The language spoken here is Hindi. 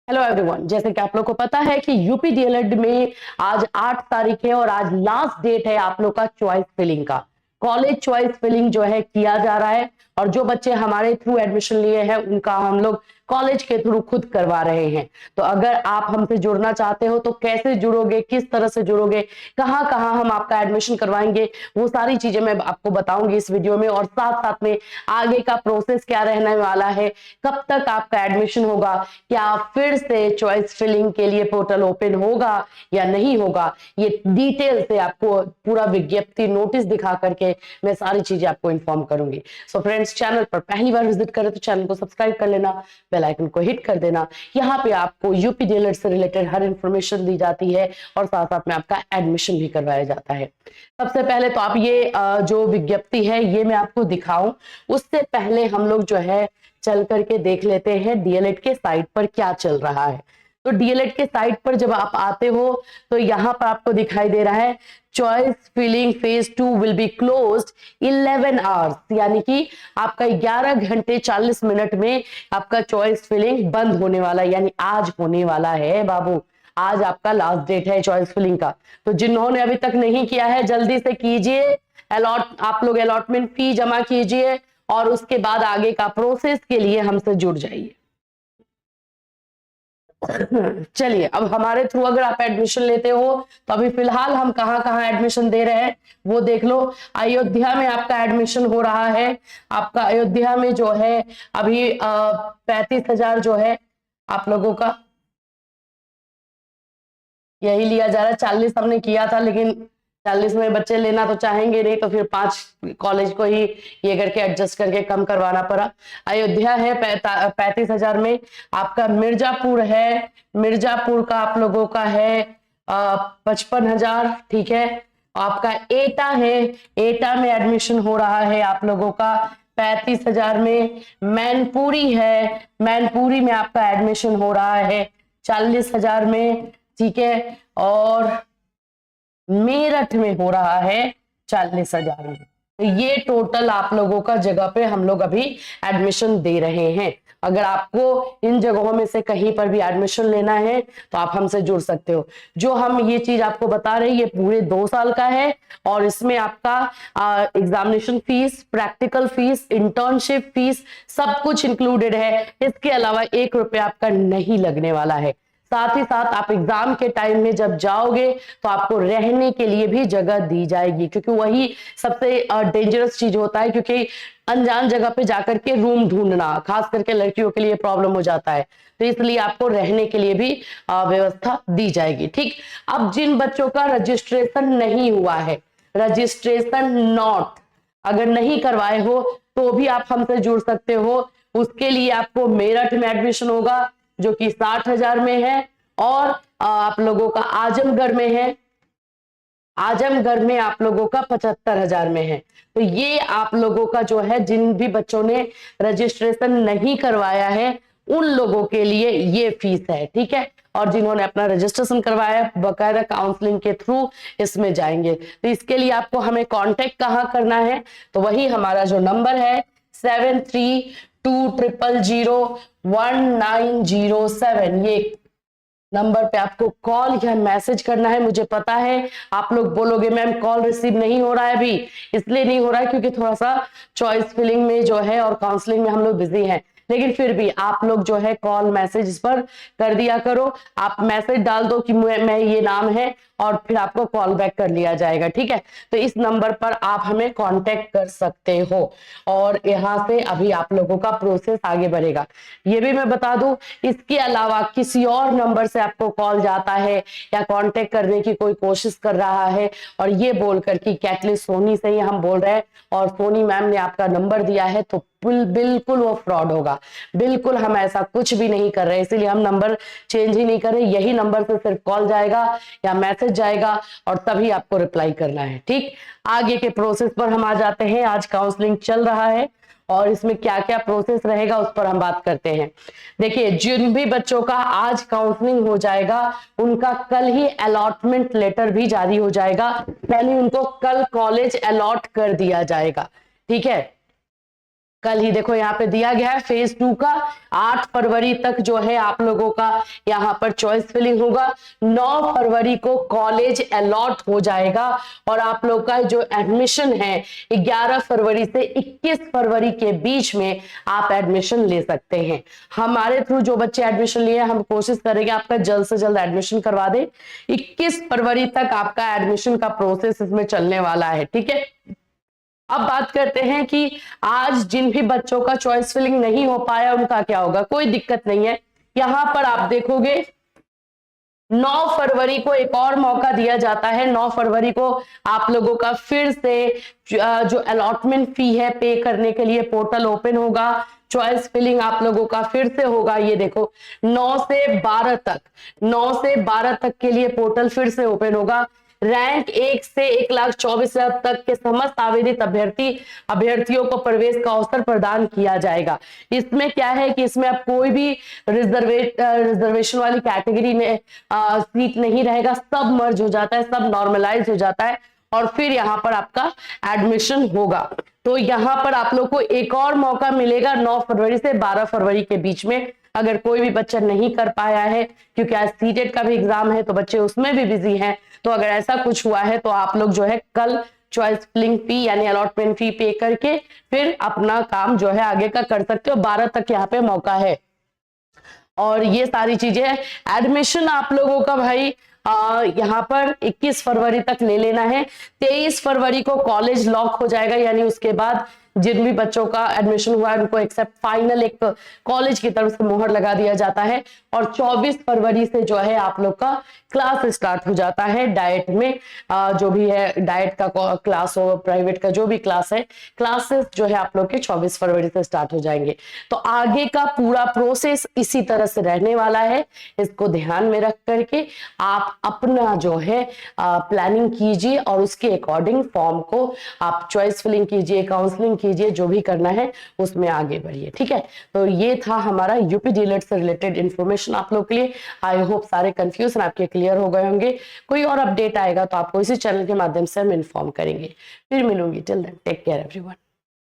हेलो एवरीवन, जैसे कि आप लोग को पता है कि यूपी डीएलएड में आज 8 तारीख है और आज लास्ट डेट है आप लोग का चॉइस फिलिंग का। कॉलेज चॉइस फिलिंग जो है किया जा रहा है और जो बच्चे हमारे थ्रू एडमिशन लिए हैं उनका हम लोग कॉलेज के थ्रू खुद करवा रहे हैं। तो अगर आप हमसे जुड़ना चाहते हो तो कैसे जुड़ोगे, किस तरह से जुड़ोगे, कहां कहां हम आपका एडमिशन करवाएंगे, वो सारी चीजें मैं आपको बताऊंगी इस वीडियो में। और साथ साथ में आगे का प्रोसेस क्या रहने वाला है, कब तक आपका एडमिशन होगा, क्या फिर से चॉइस फिलिंग के लिए पोर्टल ओपन होगा या नहीं होगा, ये डिटेल से आपको पूरा विज्ञप्ति नोटिस दिखा करके मैं सारी चीजें आपको इन्फॉर्म करूंगी। सो फ्रेंड्स, चैनल पर पहली बार विजिट करें तो चैनल को सब्सक्राइब कर लेना, बेल आइकन को हिट कर देना। यहाँ पे आपको यूपी डीएलएड से रिलेटेड हर इंफॉर्मेशन दी जाती है और साथ साथ में आपका एडमिशन भी करवाया जाता है। सबसे पहले तो आप ये जो विज्ञप्ति है ये मैं आपको दिखाऊं, उससे पहले हम लोग जो है चल करके देख लेते हैं डीएलएड के साइट पर क्या चल रहा है। तो डीएलएड के साइट पर जब आप आते हो तो यहाँ पर आपको दिखाई दे रहा है choice filling phase 2 will be closed 11 hours, यानी कि आपका 11 घंटे 40 मिनट में आपका चॉइस फिलिंग बंद होने वाला है, यानी आज होने वाला है बाबू। आज आपका लास्ट डेट है चॉइस फिलिंग का। तो जिन्होंने अभी तक नहीं किया है जल्दी से कीजिए, आप लोग अलॉटमेंट फी जमा कीजिए और उसके बाद आगे का प्रोसेस के लिए हमसे जुड़ जाइए। चलिए, अब हमारे थ्रू अगर आप एडमिशन लेते हो तो अभी फिलहाल हम कहाँ कहाँ एडमिशन दे रहे हैं वो देख लो। अयोध्या में आपका एडमिशन हो रहा है। आपका अयोध्या में जो है अभी 35,000 जो है आप लोगों का यही लिया जा रहा है। 40 हमने किया था, लेकिन 40 में बच्चे लेना तो चाहेंगे नहीं, तो फिर 5 कॉलेज को ही ये करके एडजस्ट करके कम करवाना पड़ा। अयोध्या है 35,000 में। आपका मिर्जापुर है, मिर्जापुर का आप लोगों का है 55,000, ठीक है। आपका एटा है, एटा में एडमिशन हो रहा है आप लोगों का 35,000 में। मैनपुरी है, मैनपुरी में आपका एडमिशन हो रहा है 40,000 में, ठीक है। और मेरठ में हो रहा है 40,000 में। तो ये टोटल आप लोगों का जगह पे हम लोग अभी एडमिशन दे रहे हैं। अगर आपको इन जगहों में से कहीं पर भी एडमिशन लेना है तो आप हमसे जुड़ सकते हो। जो हम ये चीज आपको बता रहे हैं ये पूरे 2 साल का है और इसमें आपका examination fees, practical fees, internship fees सब कुछ इंक्लूडेड है। इसके अलावा 1 रुपया आपका नहीं लगने वाला है। साथ ही साथ आप एग्जाम के टाइम में जब जाओगे तो आपको रहने के लिए भी जगह दी जाएगी, क्योंकि वही सबसे डेंजरस चीज होता है, क्योंकि अनजान जगह पे जाकर के रूम ढूंढना खास करके लड़कियों के लिए प्रॉब्लम हो जाता है। तो इसलिए आपको रहने के लिए भी व्यवस्था दी जाएगी, ठीक। अब जिन बच्चों का रजिस्ट्रेशन नहीं हुआ है, रजिस्ट्रेशन नॉट अगर नहीं करवाए हो तो भी आप हमसे जुड़ सकते हो। उसके लिए आपको मेरठ में एडमिशन होगा जो कि 60,000 में है, और आप लोगों का आजमगढ़ में है, आजमगढ़ में आप लोगों का 75,000 में है। तो ये आप लोगों का जो है, जिन भी बच्चों ने रजिस्ट्रेशन नहीं करवाया है उन लोगों के लिए ये फीस है, ठीक है। और जिन्होंने अपना रजिस्ट्रेशन करवाया बकायदा काउंसलिंग के थ्रू इसमें जाएंगे। तो इसके लिए आपको हमें कांटेक्ट कहाँ करना है, तो वही हमारा जो नंबर है 7320019007, ये नंबर पे आपको कॉल या मैसेज करना है। मुझे पता है आप लोग बोलोगे मैम कॉल रिसीव नहीं हो रहा है अभी, इसलिए नहीं हो रहा है क्योंकि थोड़ा सा चॉइस फिलिंग में जो है और काउंसलिंग में हम लोग बिजी हैं। लेकिन फिर भी आप लोग जो है कॉल मैसेज इस पर कर दिया करो। आप मैसेज डाल दो कि मैं ये नाम है और फिर आपको कॉल बैक कर लिया जाएगा, ठीक है। तो इस नंबर पर आप हमें कांटेक्ट कर सकते हो और यहाँ से अभी आप लोगों का प्रोसेस आगे बढ़ेगा। ये भी मैं बता दूं, इसके अलावा किसी और नंबर से आपको कॉल जाता है या कांटेक्ट करने की कोई कोशिश कर रहा है और ये बोलकर कि कैटलिस्ट सोनी से ही हम बोल रहे हैं और सोनी मैम ने आपका नंबर दिया है, तो बिल्कुल वो फ्रॉड होगा। बिल्कुल हम ऐसा कुछ भी नहीं कर रहे, इसीलिए हम नंबर चेंज ही नहीं कर रहे। यही नंबर से सिर्फ कॉल जाएगा या मैसेज जाएगा और तभी आपको रिप्लाई करना है, ठीक। आगे के प्रोसेस पर हम आ जाते हैं। आज काउंसलिंग चल रहा है और इसमें क्या क्या प्रोसेस रहेगा उस पर हम बात करते हैं। देखिए, जिन भी बच्चों का आज काउंसलिंग हो जाएगा उनका कल ही अलॉटमेंट लेटर भी जारी हो जाएगा, यानी उनको कल कॉलेज अलॉट कर दिया जाएगा, ठीक है। कल ही देखो यहाँ पे दिया गया है फेज 2 का 8 फरवरी तक जो है आप लोगों का यहाँ पर चॉइस फिलिंग होगा। 9 फरवरी को कॉलेज अलॉट हो जाएगा और आप लोग का जो एडमिशन है 11 फरवरी से 21 फरवरी के बीच में आप एडमिशन ले सकते हैं। हमारे थ्रू जो बच्चे एडमिशन लिए हम कोशिश करेंगे आपका जल्द से जल्द एडमिशन करवा दे। 21 फरवरी तक आपका एडमिशन का प्रोसेस इसमें चलने वाला है, ठीक है। अब बात करते हैं कि आज जिन भी बच्चों का चॉइस फिलिंग नहीं हो पाया उनका क्या होगा। कोई दिक्कत नहीं है, यहां पर आप देखोगे 9 फरवरी को एक और मौका दिया जाता है। 9 फरवरी को आप लोगों का फिर से जो अलॉटमेंट फी है पे करने के लिए पोर्टल ओपन होगा। चॉइस फिलिंग आप लोगों का फिर से होगा। ये देखो 9 से 12 तक के लिए पोर्टल फिर से ओपन होगा। रैंक 1 से 1,24,000 तक के समस्त आवेदित अभ्यर्थियों को प्रवेश का अवसर प्रदान किया जाएगा। इसमें क्या है कि इसमें अब कोई भी रिजर्वेशन वाली कैटेगरी में सीट नहीं रहेगा, सब मर्ज हो जाता है, सब नॉर्मलाइज हो जाता है और फिर यहाँ पर आपका एडमिशन होगा। तो यहाँ पर आप लोग को एक और मौका मिलेगा 9 फरवरी से 12 फरवरी के बीच में। अगर कोई भी बच्चा नहीं कर पाया है, क्योंकि आज सीटेट का भी एग्जाम है तो बच्चे उसमें भी बिजी हैं, तो अगर ऐसा कुछ हुआ है तो आप लोग जो है कल चॉइस फिलिंग फी यानी अलॉटमेंट फी पे करके फिर अपना काम जो है आगे का कर सकते हो। 12 तक यहाँ पे मौका है और ये सारी चीजें। एडमिशन आप लोगों का भाई यहाँ पर 21 फरवरी तक ले लेना है। 23 फरवरी को कॉलेज लॉक हो जाएगा, यानी उसके बाद जिन भी बच्चों का एडमिशन हुआ है उनको एक्सेप्ट फाइनल एक कॉलेज की तरफ से मोहर लगा दिया जाता है और 24 फरवरी से जो है आप लोग का क्लास स्टार्ट हो जाता है। डाइट में जो भी है डाइट का क्लास हो, प्राइवेट का जो भी क्लास है, क्लासेस जो है आप लोग के 24 फरवरी से स्टार्ट हो जाएंगे। तो आगे का पूरा प्रोसेस इसी तरह से रहने वाला है। इसको ध्यान में रख करके आप अपना जो है प्लानिंग कीजिए और उसके अकॉर्डिंग फॉर्म को आप चॉइस फिलिंग कीजिए, काउंसलिंग कीजिए, जो भी करना है उसमें आगे बढ़िए, ठीक है। तो ये था हमारा यूपी डीएलएड से रिलेटेड इंफॉर्मेशन आप लोग के लिए। आई होप सारे कंफ्यूजन आपके क्लियर हो गए होंगे। कोई और अपडेट आएगा तो आपको इसी चैनल के माध्यम से हम इन्फॉर्म करेंगे। फिर मिलूंगी, till then take care everyone.